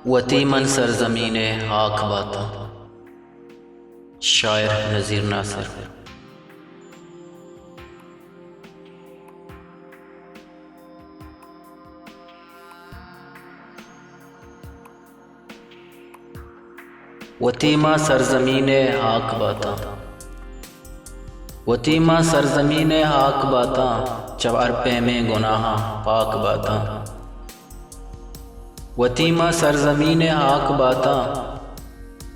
वतीमन सरज़मीन हाक बाता। शायर नज़ीर नासिर। वतीमा सरज़मीन हाक बाता, वतीमा सरज़मीन हाक बाता, चवार पे में गुनाह पाक बाता। वतीमा सरज़मीन हाक बाता,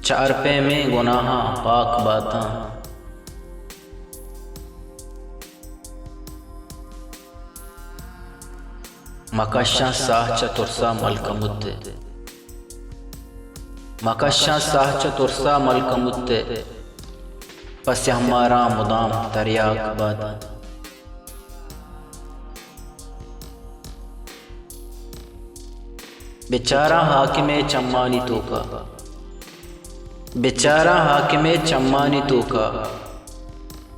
चार पे में गुनाह पाक बाता। मकशा साह चतुरसा मलकमुत्ते, मकशा साह चतुरसा मलकमुत्ते, पस हमारा मुदाम तरियाक बाता। बेचारा हाकिमे चम्मानी तो का, बेचारा हाकिमे चम्मानी तो का,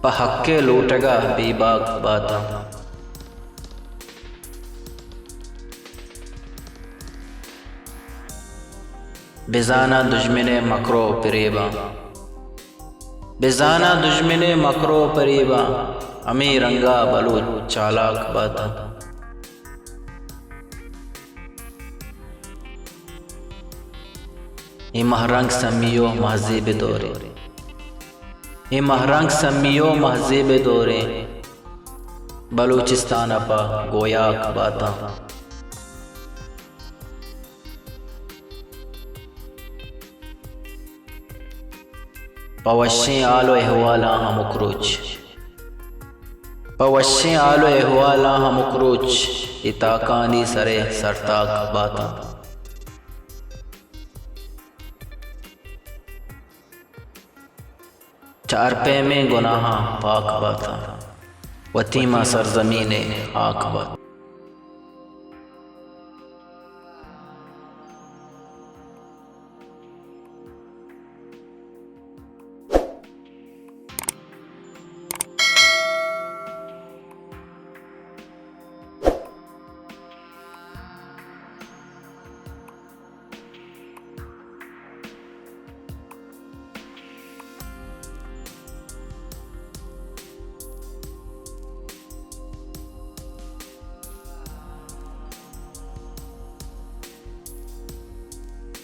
पहक्के लूटगा बेबाक बाता। बेजाना दुश्मने मकरो परेबा, बेजाना दुश्मने मकरो परेबा, अमी रंगा बलूच चालाक बाता। ये महरंग समियो महज़ीब दौरे, ये महरंग समियो महज़ीब दौरे, बलूचिस्तान अपा गोयाक बाता। पवश्शें आलो अहवाला हम उक्रोच, पवश्शें आलो अहवाला हम उक्रोच, इताकानी सरे सरताक बाता। चार पे में गुनाह पाक बाता, वतीमा सरज़मीन हाक बाता।